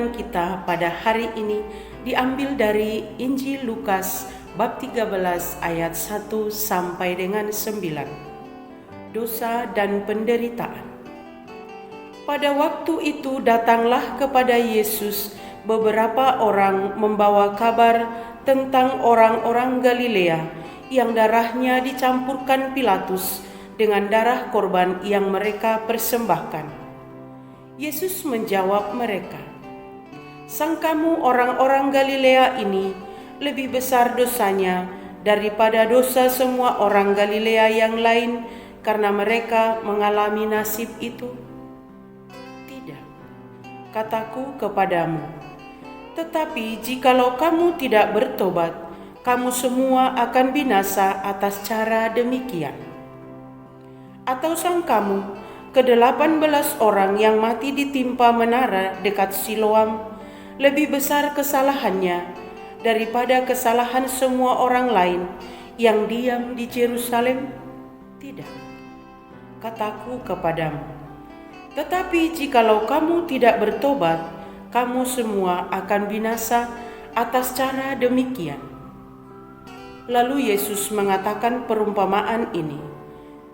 renungan kita pada hari ini diambil dari Injil Lukas bab 13 ayat 1 sampai dengan 9. Dosa dan penderitaan. Pada waktu itu datanglah kepada Yesus beberapa orang membawa kabar tentang orang-orang Galilea yang darahnya dicampurkan Pilatus dengan darah korban yang mereka persembahkan. Yesus menjawab mereka, "Sangkamu orang-orang Galilea ini lebih besar dosanya daripada dosa semua orang Galilea yang lain karena mereka mengalami nasib itu? Tidak, kataku kepadamu. Tetapi jikalau kamu tidak bertobat, kamu semua akan binasa atas cara demikian. Atau sangkamu ke-18 orang yang mati ditimpa menara dekat Siloam lebih besar kesalahannya daripada kesalahan semua orang lain yang diam di Yerusalem? Tidak, kataku kepadamu. Tetapi jikalau kamu tidak bertobat, kamu semua akan binasa atas cara demikian." Lalu Yesus mengatakan perumpamaan ini.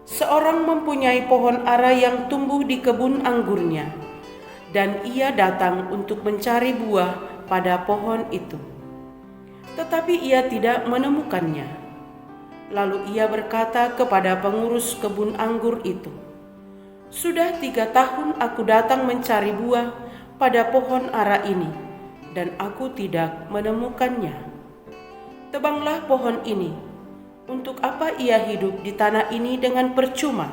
Seorang mempunyai pohon ara yang tumbuh di kebun anggurnya, dan ia datang untuk mencari buah pada pohon itu. Tetapi ia tidak menemukannya. Lalu ia berkata kepada pengurus kebun anggur itu, "Sudah 3 tahun aku datang mencari buah pada pohon ara ini, dan aku tidak menemukannya. Tebanglah pohon ini. Untuk apa ia hidup di tanah ini dengan percuma?"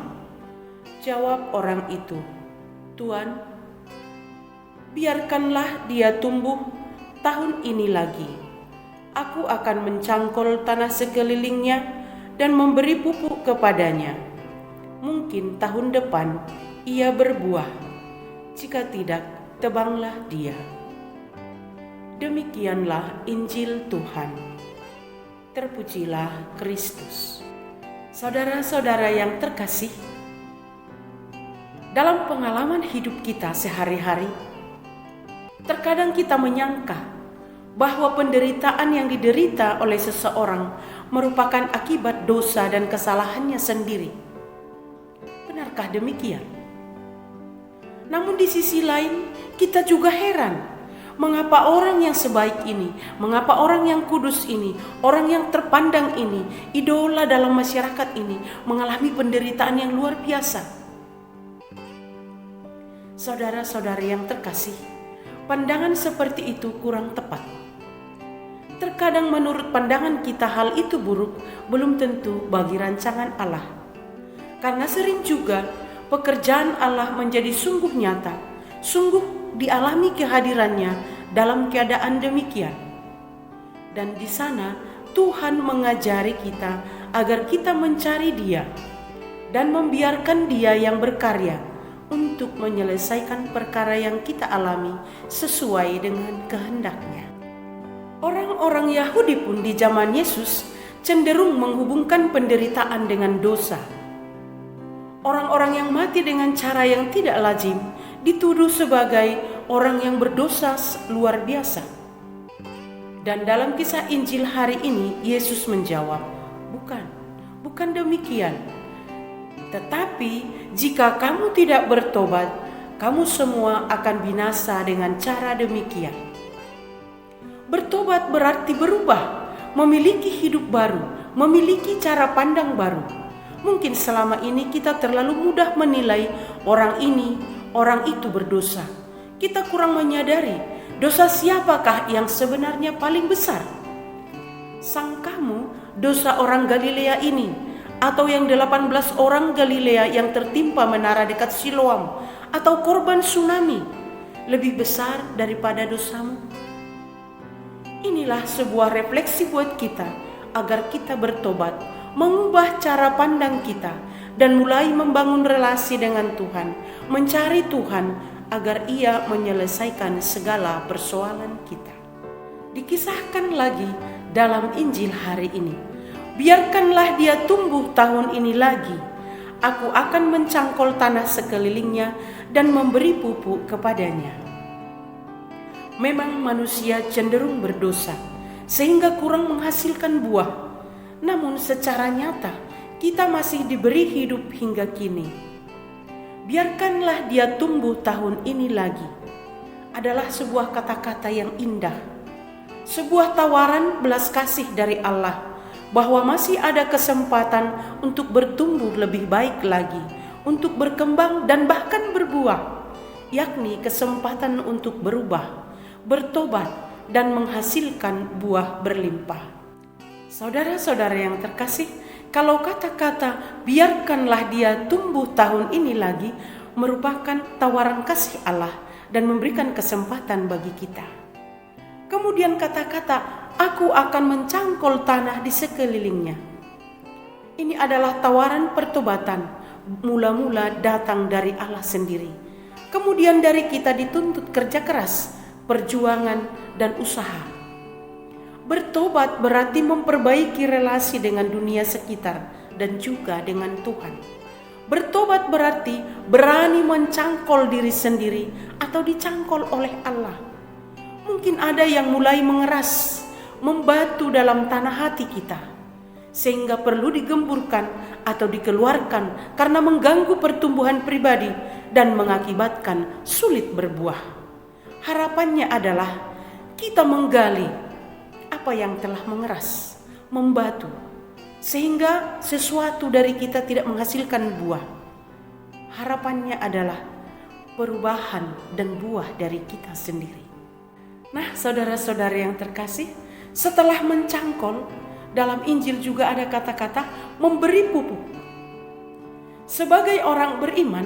Jawab orang itu, "Tuan, biarkanlah dia tumbuh tahun ini lagi. Aku akan mencangkul tanah sekelilingnya dan memberi pupuk kepadanya. Mungkin tahun depan ia berbuah. Jika tidak, tebanglah dia." Demikianlah Injil Tuhan. Terpujilah Kristus. Saudara-saudara yang terkasih, dalam pengalaman hidup kita sehari-hari, terkadang kita menyangka bahwa penderitaan yang diderita oleh seseorang merupakan akibat dosa dan kesalahannya sendiri. Benarkah demikian? Namun di sisi lain, kita juga heran, mengapa orang yang sebaik ini, mengapa orang yang kudus ini, orang yang terpandang ini, idola dalam masyarakat ini mengalami penderitaan yang luar biasa? Saudara-saudari yang terkasih, pandangan seperti itu kurang tepat. Terkadang menurut pandangan kita hal itu buruk, belum tentu bagi rancangan Allah. Karena sering juga pekerjaan Allah menjadi sungguh nyata, sungguh dialami kehadirannya dalam keadaan demikian. Dan di sana Tuhan mengajari kita agar kita mencari Dia dan membiarkan Dia yang berkarya untuk menyelesaikan perkara yang kita alami sesuai dengan kehendak-Nya. Orang-orang Yahudi pun di zaman Yesus cenderung menghubungkan penderitaan dengan dosa. Orang-orang yang mati dengan cara yang tidak lazim dituduh sebagai orang yang berdosa luar biasa. Dan dalam kisah Injil hari ini, Yesus menjawab, bukan demikian. Tetapi jika kamu tidak bertobat, kamu semua akan binasa dengan cara demikian. Bertobat berarti berubah, memiliki hidup baru, memiliki cara pandang baru. Mungkin selama ini kita terlalu mudah menilai orang ini, orang itu berdosa. Kita kurang menyadari dosa siapakah yang sebenarnya paling besar. Sangkamu dosa orang Galilea ini atau yang 18 orang Galilea yang tertimpa menara dekat Siloam atau korban tsunami lebih besar daripada dosamu? Inilah sebuah refleksi buat kita agar kita bertobat, mengubah cara pandang kita, dan mulai membangun relasi dengan Tuhan, mencari Tuhan agar Ia menyelesaikan segala persoalan kita. Dikisahkan lagi dalam Injil hari ini, "Biarkanlah dia tumbuh tahun ini lagi. Aku akan mencangkul tanah sekelilingnya dan memberi pupuk kepadanya." Memang manusia cenderung berdosa sehingga kurang menghasilkan buah. Namun secara nyata kita masih diberi hidup hingga kini. Biarkanlah dia tumbuh tahun ini lagi adalah sebuah kata-kata yang indah. Sebuah tawaran belas kasih dari Allah bahwa masih ada kesempatan untuk bertumbuh lebih baik lagi, untuk berkembang dan bahkan berbuah, yakni kesempatan untuk berubah, bertobat dan menghasilkan buah berlimpah. Saudara-saudara yang terkasih, kalau kata-kata biarkanlah dia tumbuh tahun ini lagi merupakan tawaran kasih Allah dan memberikan kesempatan bagi kita. Kemudian kata-kata aku akan mencangkul tanah di sekelilingnya. Ini adalah tawaran pertobatan, mula-mula datang dari Allah sendiri. Kemudian dari kita dituntut kerja keras, perjuangan dan usaha. Bertobat berarti memperbaiki relasi dengan dunia sekitar dan juga dengan Tuhan. Bertobat berarti berani mencangkol diri sendiri atau dicangkol oleh Allah. Mungkin ada yang mulai mengeras, membatu dalam tanah hati kita, sehingga perlu digemburkan atau dikeluarkan karena mengganggu pertumbuhan pribadi dan mengakibatkan sulit berbuah. Harapannya adalah kita menggali apa yang telah mengeras, membatu, sehingga sesuatu dari kita tidak menghasilkan buah. Harapannya adalah perubahan dan buah dari kita sendiri. Nah, saudara-saudara yang terkasih, setelah mencangkol, dalam Injil juga ada kata-kata memberi pupuk. Sebagai orang beriman,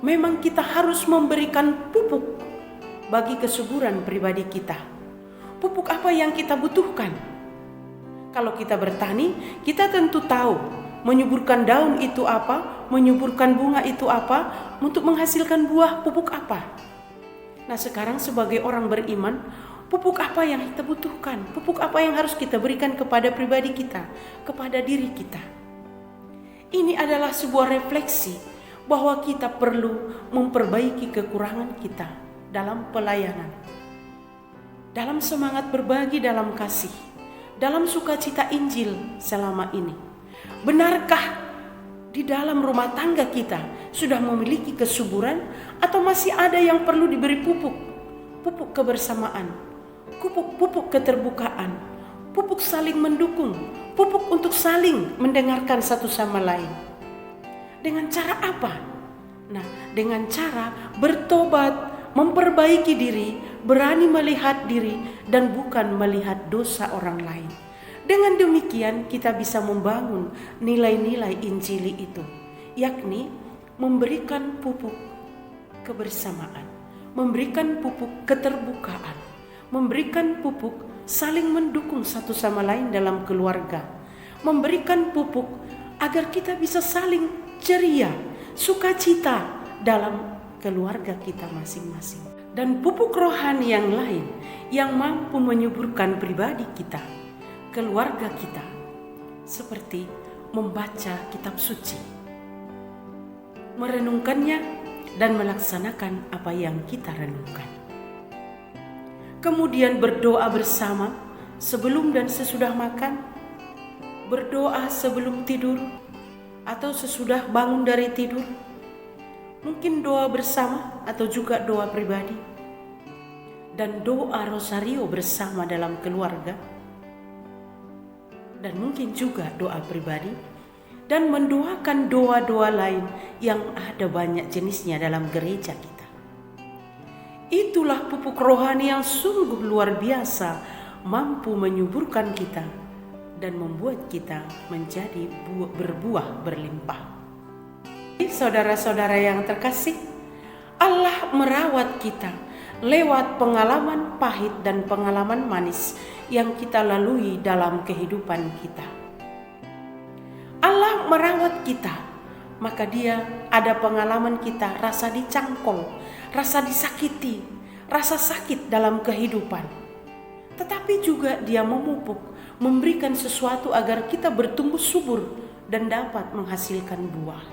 memang kita harus memberikan pupuk bagi kesuburan pribadi kita. Pupuk apa yang kita butuhkan? Kalau kita bertani, kita tentu tahu menyuburkan daun itu apa, menyuburkan bunga itu apa, untuk menghasilkan buah pupuk apa. Nah, sekarang sebagai orang beriman, pupuk apa yang kita butuhkan? Pupuk apa yang harus kita berikan kepada pribadi kita, kepada diri kita? Ini adalah sebuah refleksi bahwa kita perlu memperbaiki kekurangan kita dalam pelayanan, dalam semangat berbagi dalam kasih, dalam sukacita Injil selama ini. Benarkah di dalam rumah tangga kita sudah memiliki kesuburan atau masih ada yang perlu diberi pupuk? Pupuk kebersamaan, pupuk keterbukaan, pupuk saling mendukung, pupuk untuk saling mendengarkan satu sama lain. Dengan cara apa? Nah, dengan cara bertobat, memperbaiki diri, berani melihat diri dan bukan melihat dosa orang lain. Dengan demikian kita bisa membangun nilai-nilai Injili itu, yakni memberikan pupuk kebersamaan, memberikan pupuk keterbukaan, memberikan pupuk saling mendukung satu sama lain dalam keluarga, memberikan pupuk agar kita bisa saling ceria, sukacita dalam keluarga kita masing-masing. Dan pupuk rohani yang lain yang mampu menyuburkan pribadi kita, keluarga kita, seperti membaca kitab suci, merenungkannya dan melaksanakan apa yang kita renungkan. Kemudian berdoa bersama sebelum dan sesudah makan, berdoa sebelum tidur atau sesudah bangun dari tidur, mungkin doa bersama atau juga doa pribadi, dan doa rosario bersama dalam keluarga, dan mungkin juga doa pribadi, dan mendoakan doa-doa lain yang ada banyak jenisnya dalam gereja kita. Itulah pupuk rohani yang sungguh luar biasa, mampu menyuburkan kita dan membuat kita menjadi berbuah berlimpah. Saudara-saudara yang terkasih, Allah merawat kita lewat pengalaman pahit dan pengalaman manis yang kita lalui dalam kehidupan kita. Allah merawat kita, maka Dia ada pengalaman kita rasa dicangkol, rasa disakiti, rasa sakit dalam kehidupan. Tetapi juga Dia memupuk, memberikan sesuatu agar kita bertumbuh subur dan dapat menghasilkan buah.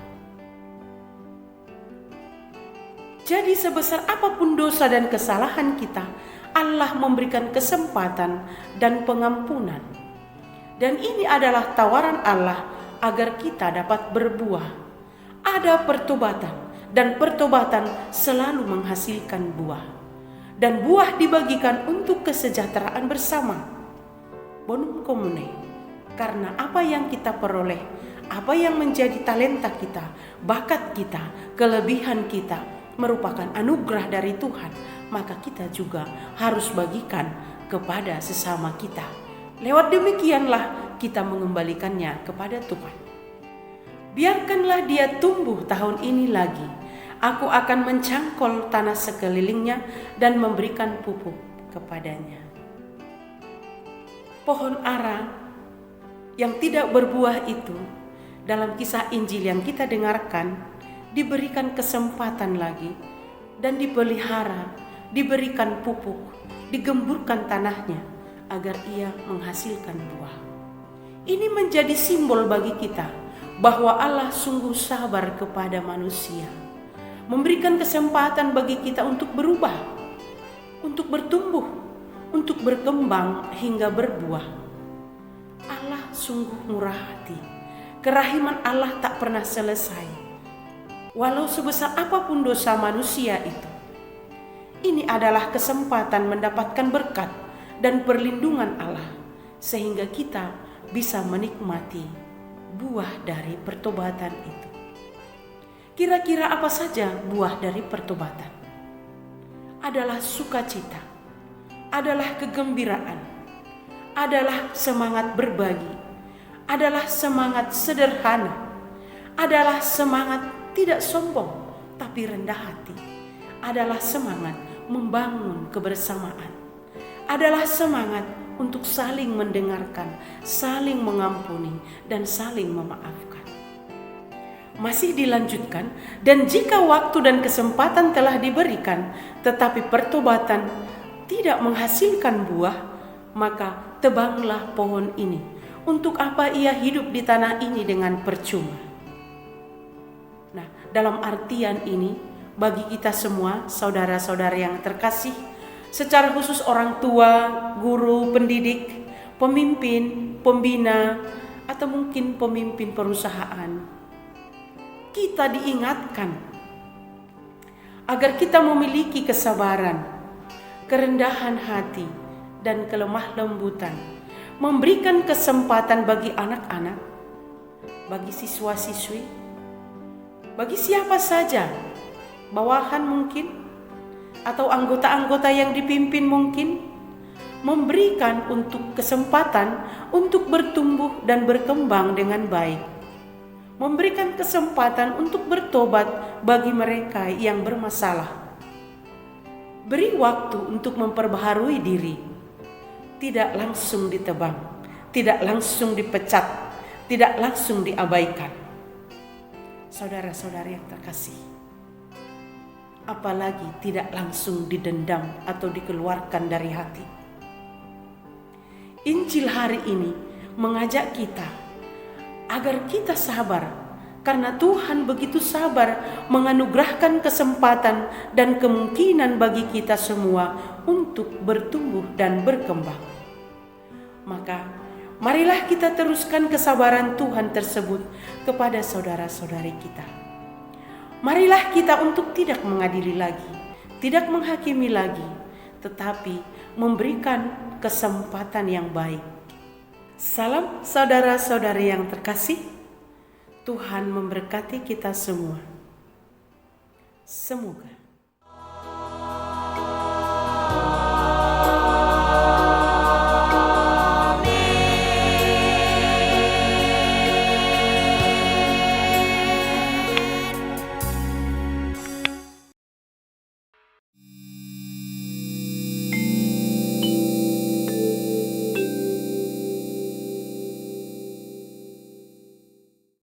Jadi sebesar apapun dosa dan kesalahan kita, Allah memberikan kesempatan dan pengampunan. Dan ini adalah tawaran Allah agar kita dapat berbuah. Ada pertobatan, dan pertobatan selalu menghasilkan buah. Dan buah dibagikan untuk kesejahteraan bersama. Bonum comune. Karena apa yang kita peroleh, apa yang menjadi talenta kita, bakat kita, kelebihan kita merupakan anugerah dari Tuhan, maka kita juga harus bagikan kepada sesama kita. Lewat demikianlah kita mengembalikannya kepada Tuhan. Biarkanlah dia tumbuh tahun ini lagi. Aku akan mencangkol tanah sekelilingnya dan memberikan pupuk kepadanya. Pohon ara yang tidak berbuah itu, dalam kisah Injil yang kita dengarkan, diberikan kesempatan lagi dan dipelihara, diberikan pupuk, digemburkan tanahnya agar ia menghasilkan buah. Ini menjadi simbol bagi kita bahwa Allah sungguh sabar kepada manusia, memberikan kesempatan bagi kita untuk berubah, untuk bertumbuh, untuk berkembang hingga berbuah. Allah sungguh murah hati. Kerahiman Allah tak pernah selesai. Walau sebesar apapun dosa manusia itu. Ini adalah kesempatan mendapatkan berkat dan perlindungan Allah, sehingga kita bisa menikmati buah dari pertobatan itu. Kira-kira apa saja buah dari pertobatan? Adalah sukacita, adalah kegembiraan, adalah semangat berbagi, adalah semangat sederhana, adalah semangat tidak sombong tapi rendah hati, adalah semangat membangun kebersamaan, adalah semangat untuk saling mendengarkan, saling mengampuni, dan saling memaafkan. Masih dilanjutkan, dan jika waktu dan kesempatan telah diberikan, tetapi pertobatan tidak menghasilkan buah, maka tebanglah pohon ini. Untuk apa ia hidup di tanah ini dengan percuma? Nah, dalam artian ini, bagi kita semua, saudara-saudara yang terkasih, secara khusus orang tua, guru, pendidik, pemimpin, pembina, atau mungkin pemimpin perusahaan, kita diingatkan agar kita memiliki kesabaran, kerendahan hati, dan kelemah lembutan, memberikan kesempatan bagi anak-anak, bagi siswa-siswi, bagi siapa saja, bawahan mungkin, atau anggota-anggota yang dipimpin mungkin, memberikan untuk kesempatan untuk bertumbuh dan berkembang dengan baik, memberikan kesempatan untuk bertobat bagi mereka yang bermasalah, beri waktu untuk memperbaharui diri, tidak langsung ditebang, tidak langsung dipecat, tidak langsung diabaikan. Saudara-saudara yang terkasih, apalagi tidak langsung didendam atau dikeluarkan dari hati. Injil hari ini mengajak kita agar kita sabar, karena Tuhan begitu sabar menganugerahkan kesempatan dan kemungkinan bagi kita semua untuk bertumbuh dan berkembang. Maka marilah kita teruskan kesabaran Tuhan tersebut kepada saudara-saudari kita. Marilah kita untuk tidak mengadili lagi, tidak menghakimi lagi, tetapi memberikan kesempatan yang baik. Salam saudara-saudari yang terkasih, Tuhan memberkati kita semua. Semoga